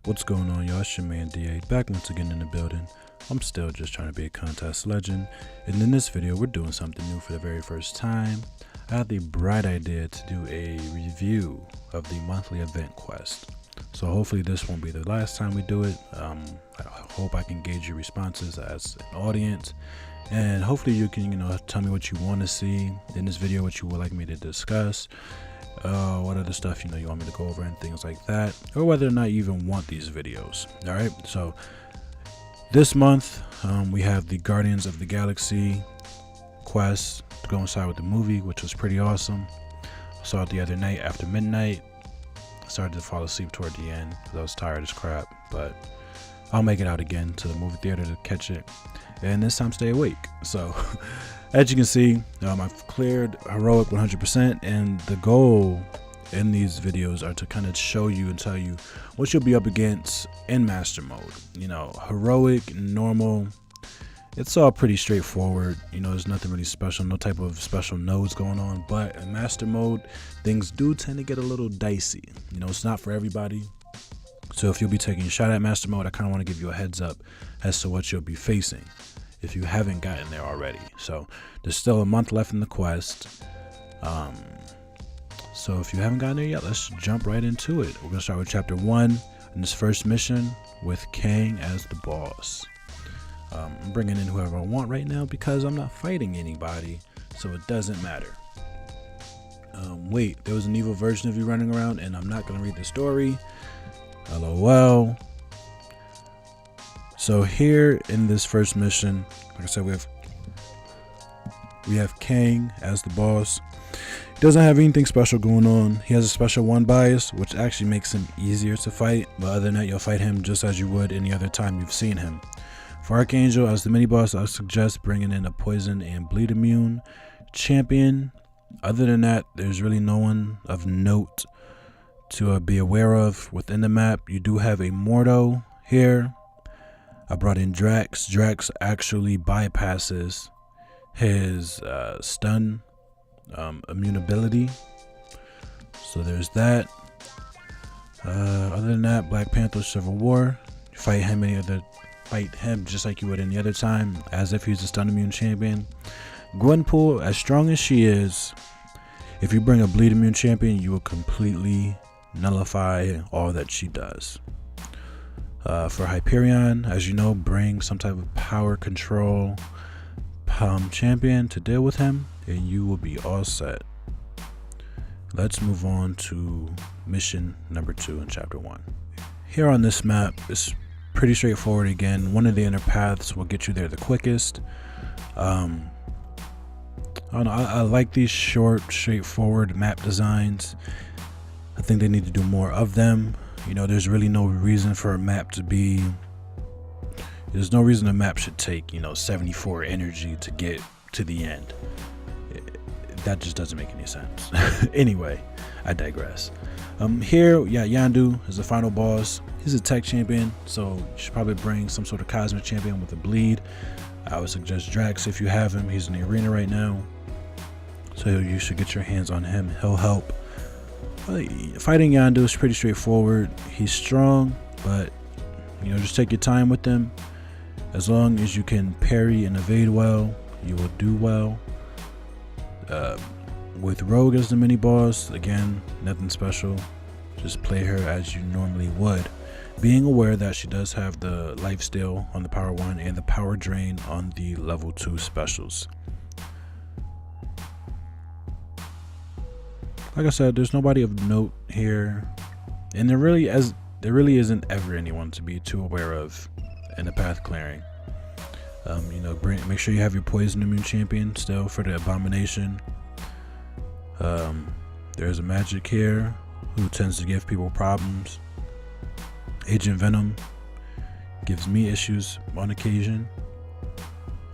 What's going on, y'all? It's your man DA back once again in the building. I'm still just trying to be a contest legend, and in this video we're doing something new for the very first time. I had the bright idea to do a review of the monthly event quest. So hopefully this won't be the last time we do it. I hope I can gauge your responses as an audience, and hopefully you can tell me what you want to see in this video, what you would like me to discuss, what other stuff you want me to go over and things like that, or whether or not you even want these videos. All right, so this month we have the Guardians of the Galaxy quest to go inside with the movie, which was pretty awesome. I saw it the other night after midnight. I started to fall asleep toward the end because I was tired as crap, but I'll make it out again to the movie theater to catch it, and this time stay awake. So as you can see, I've cleared heroic 100%, and the goal in these videos are to kind of show you and tell you what you'll be up against in master mode. Heroic, normal, it's all pretty straightforward. There's nothing really special, no type of special nodes going on, but in master mode things do tend to get a little dicey. It's not for everybody. So if you'll be taking a shot at master mode, I kind of want to give you a heads up as to what you'll be facing if you haven't gotten there already. So there's still a month left in the quest. So if you haven't gotten there yet, let's jump right into it. We're gonna start with chapter 1 in this first mission with Kang as the boss. I'm bringing in whoever I want right now because I'm not fighting anybody, so it doesn't matter. Wait, there was an evil version of you running around, and I'm not gonna read the story. LOL. So here in this first mission, like I said, we have Kang as the boss. He doesn't have anything special going on. He has a special 1 bias, which actually makes him easier to fight, but other than that, you'll fight him just as you would any other time you've seen him. For Archangel as the mini boss, I suggest bringing in a poison and bleed immune champion. Other than that, there's really no one of note to be aware of within the map. You do have a Mordo here. I brought in Drax. Drax actually bypasses his stun immune ability, so there's that. Other than that, Black Panther Civil War, you fight him just like you would any other time, as if he's a stun immune champion. Gwenpool, as strong as she is, if you bring a bleed immune champion, you will completely nullify all that she does. For Hyperion, as you know, bring some type of power control champion to deal with him, and you will be all set. Let's move on to mission number 2 in chapter 1. Here on this map, it's pretty straightforward again. One of the inner paths will get you there the quickest. I don't know, I like these short, straightforward map designs. I think they need to do more of them. There's really no reason for a map to be, there's no reason a map should take 74 energy to get to the end. That just doesn't make any sense. Anyway, I digress. Here, Yandu is the final boss. He's a tech champion, so you should probably bring some sort of cosmic champion with a bleed. I would suggest Drax if you have him. He's in the arena right now, so you should get your hands on him. He'll help. Fighting Yandu is pretty straightforward. He's strong, but just take your time with him. As long as you can parry and evade well, you will do well. With Rogue as the mini boss, again, nothing special. Just play her as you normally would, being aware that she does have the lifesteal on the power 1 and the power drain on the level 2 specials. Like I said, there's nobody of note here, and there really isn't ever anyone to be too aware of in the path clearing. Make sure you have your poison immune champion still for the abomination. There's a magic here who tends to give people problems. Agent Venom gives me issues on occasion.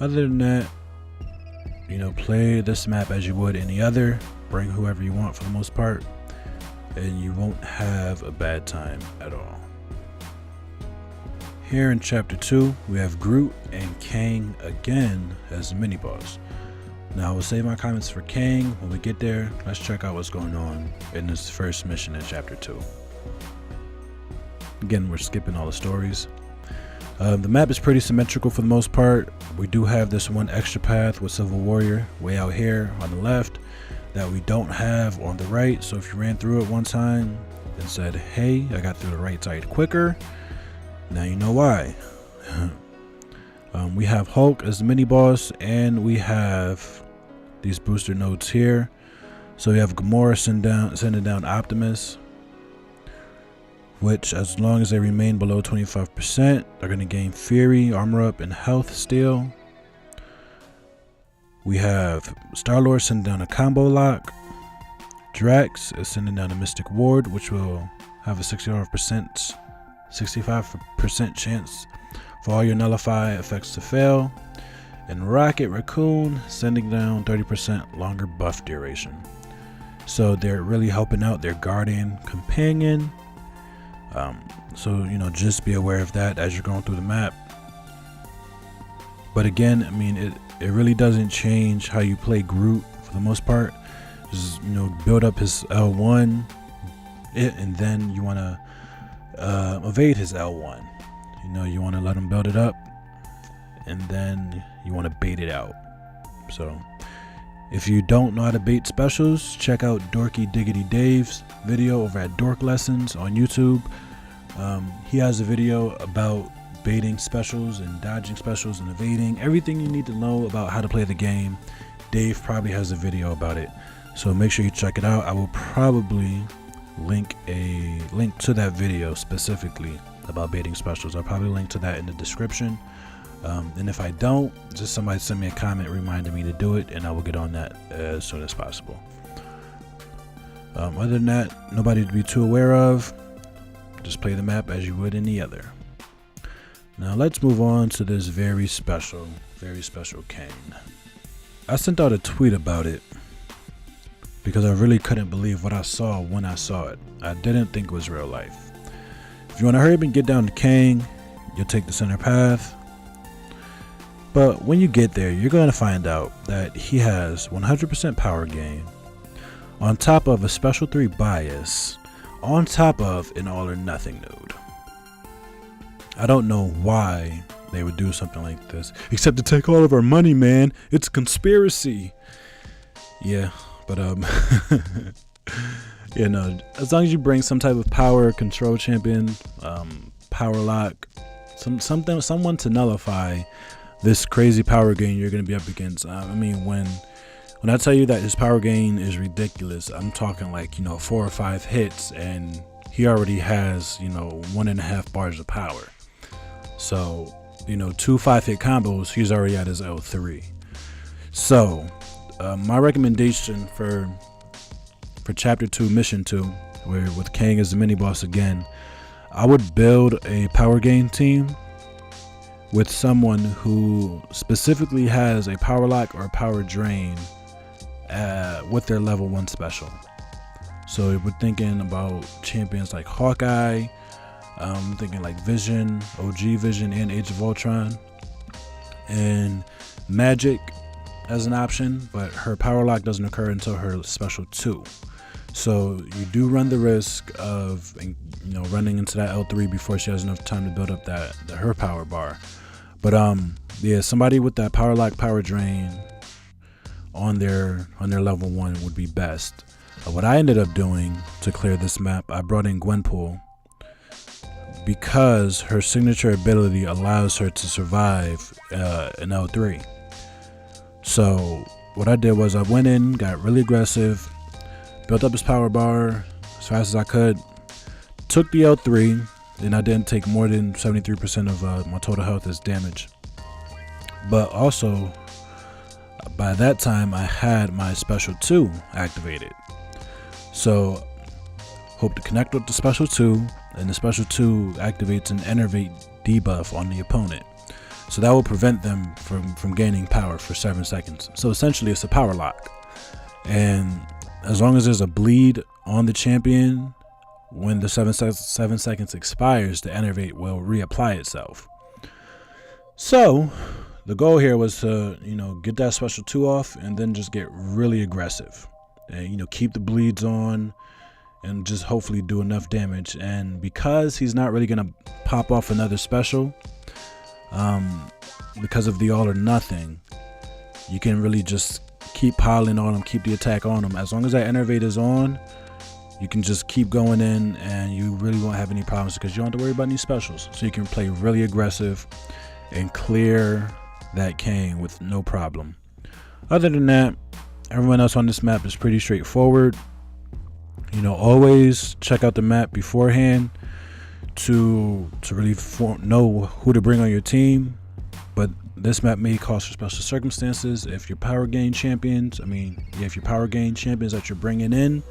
Other than that, play this map as you would any other. Bring whoever you want for the most part, and you won't have a bad time at all. Here in chapter 2, we have Groot and Kang again as the mini boss. Now I will save my comments for Kang when we get there. Let's check out what's going on in this first mission in chapter 2. Again, we're skipping all the stories. The map is pretty symmetrical for the most part. We do have this one extra path with Civil Warrior way out here on the left that we don't have on the right. So if you ran through it one time and said, hey, I got through the right side quicker, now you know why. We have Hulk as the mini boss, and we have these booster nodes here. So we have Gamora sending down Optimus, which as long as they remain below 25%, they're going to gain Fury, Armor Up, and Health Steal. We have Star-Lord sending down a Combo Lock. Drax is sending down a Mystic Ward, which will have a 65% chance for all your Nullify effects to fail. And Rocket Raccoon sending down 30% longer buff duration. So they're really helping out their Guardian Companion. So, you know, just be aware of that as you're going through the map. But again, I mean, it really doesn't change how you play Groot for the most part. Just, you know, build up his L1, and then you want to evade his L1. You know, you want to let him build it up, and then you want to bait it out. So if you don't know how to bait specials, check out Dorky Dave's video over at Dork Lessons on YouTube. He has a video about baiting specials and dodging specials and evading. Everything you need to know about how to play the game, Dave probably has a video about it. So make sure you check it out. I will probably link to that video specifically about baiting specials. I'll probably link to that in the description. And if I don't, just somebody send me a comment reminding me to do it, and I will get on that as soon as possible. Other than that, nobody to be too aware of. Just play the map as you would any other. Now let's move on to this very special Kane. I sent out a tweet about it because I really couldn't believe what I saw when I saw it. I didn't think it was real life. If you want to hurry up and get down to Kang, you'll take the center path. But when you get there, you're going to find out that he has 100% power gain, on top of a special 3 bias, on top of an all or nothing node. I don't know why they would do something like this, except to take all of our money, man. It's a conspiracy. Yeah, but you know, as long as you bring some type of power control champion, power lock, someone to nullify this crazy power gain you're going to be up against. I mean, when I tell you that his power gain is ridiculous, I'm talking like, you know, 4 or 5 hits, and he already has, you know, 1.5 bars of power. So, you know, 2 5-hit combos, he's already at his L3. So, my recommendation for Chapter 2, Mission 2, where with Kang as the mini boss again, I would build a power gain team with someone who specifically has a power lock or a power drain with their level 1 special. So we're thinking about champions like Hawkeye, thinking like Vision, OG Vision, and Age of Ultron, and Magic as an option, but her power lock doesn't occur until her special 2. So you do run the risk of, you know, running into that L3 before she has enough time to build up her power bar. But yeah, somebody with that power lock, power drain on their level 1 would be best. What I ended up doing to clear this map, I brought in Gwenpool because her signature ability allows her to survive an L3. So what I did was I went in, got really aggressive, built up his power bar as fast as I could, took the L3, and I didn't take more than 73% of my total health as damage. But also, by that time, I had my special 2 activated. So, hope to connect with the special 2, and the special 2 activates an Enervate debuff on the opponent. So that will prevent them from gaining power for 7 seconds. So essentially, it's a power lock. And as long as there's a bleed on the champion, when the 7 seconds expires, the Enervate will reapply itself. So the goal here was to, you know, get that special 2 off and then just get really aggressive and, you know, keep the bleeds on and just hopefully do enough damage. And because he's not really gonna pop off another special, because of the all or nothing, you can really just keep piling on him, keep the attack on him. As long as that Enervate is on, you can just keep going in and you really won't have any problems because you don't have to worry about any specials. So you can play really aggressive and clear that Kang with no problem. Other than that, everyone else on this map is pretty straightforward. You know, always check out the map beforehand to really know who to bring on your team. But this map may call for special circumstances. If your power gain champions, if your power gain champions that you're bringing in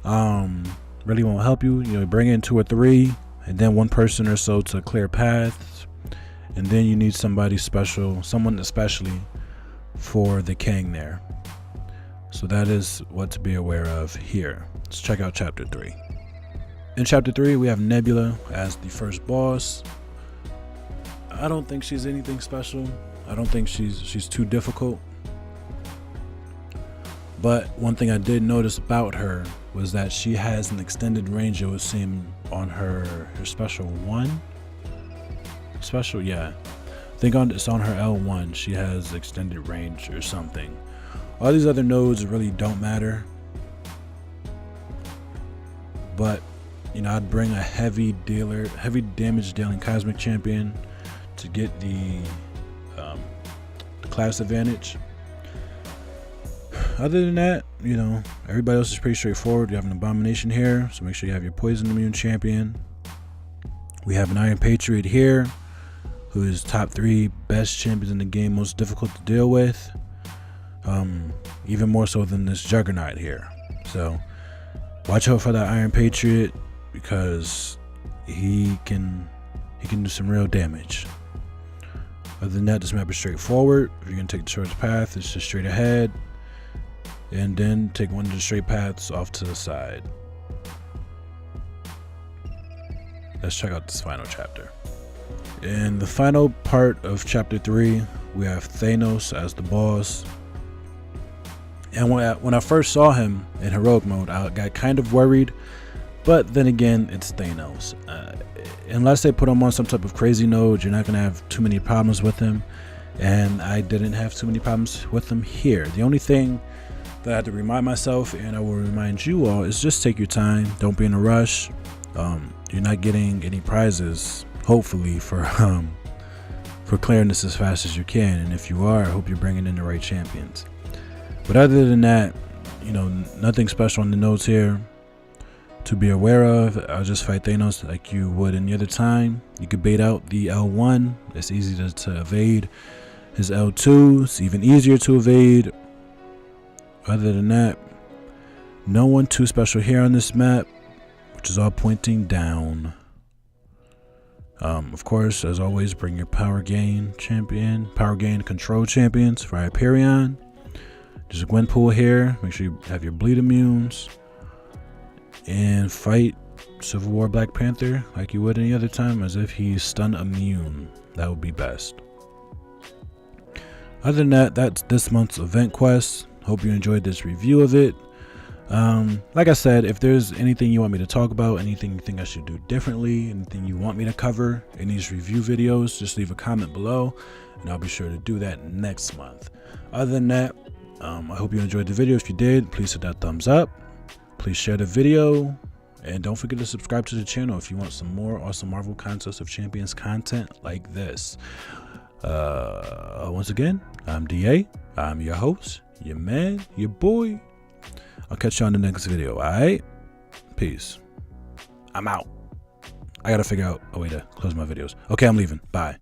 really won't help you, bring in 2 or 3 and then 1 person or so to clear paths, and then you need somebody special, someone especially for the Kang there. So that is what to be aware of here. Let's check out chapter 3. In chapter 3 we have Nebula as the first boss. I don't think she's anything special. I don't think she's too difficult. But one thing I did notice about her was that she has an extended range, it would seem, on her special 1. Special, yeah. I think it's on her L1. She has extended range or something. All these other nodes really don't matter. But, I'd bring a heavy damage dealing Cosmic Champion to get the class advantage. Other than that, everybody else is pretty straightforward. You have an Abomination here, so make sure you have your Poison Immune champion. We have an Iron Patriot here, who is top 3 best champions in the game, most difficult to deal with. Even more so than this Juggernaut here. So watch out for that Iron Patriot because he can do some real damage. Other than that, this map is straightforward. If you're gonna take the shortest path, it's just straight ahead, and then take one of the straight paths off to the side. Let's check out this final chapter. In the final part of chapter 3, we have Thanos as the boss. And when I first saw him in heroic mode, I got kind of worried, but then again, it's Thanos. Unless they put him on some type of crazy node, you're not going to have too many problems with him, and I didn't have too many problems with him here. The only thing that I had to remind myself, and I will remind you all, is just take your time. Don't be in a rush. You're not getting any prizes, hopefully, for clearing this as fast as you can, and if you are, I hope you're bringing in the right champions. But other than that, nothing special on the notes here to be aware of. I'll just fight Thanos like you would any other time. You could bait out the L1. It's easy to evade. His L2 is even easier to evade. Other than that, no one too special here on this map, which is all pointing down. Of course, as always, bring your power gain control champions for Hyperion. There's a Gwenpool here. Make sure you have your bleed immunes. And fight Civil War Black Panther like you would any other time, as if he's stun immune. That would be best. Other than that, that's this month's event quest. Hope you enjoyed this review of it. Like I said, if there's anything you want me to talk about, anything you think I should do differently, anything you want me to cover in these review videos, just leave a comment below and I'll be sure to do that next month. Other than that, I hope you enjoyed the video. If you did, please hit that thumbs up. Please share the video, and don't forget to subscribe to the channel if you want some more awesome Marvel Contest of Champions content like this. Once again, I'm DA. I'm your host, your man, your boy. I'll catch you on the next video. Alright? Peace. I'm out. I gotta figure out a way to close my videos. Okay, I'm leaving. Bye.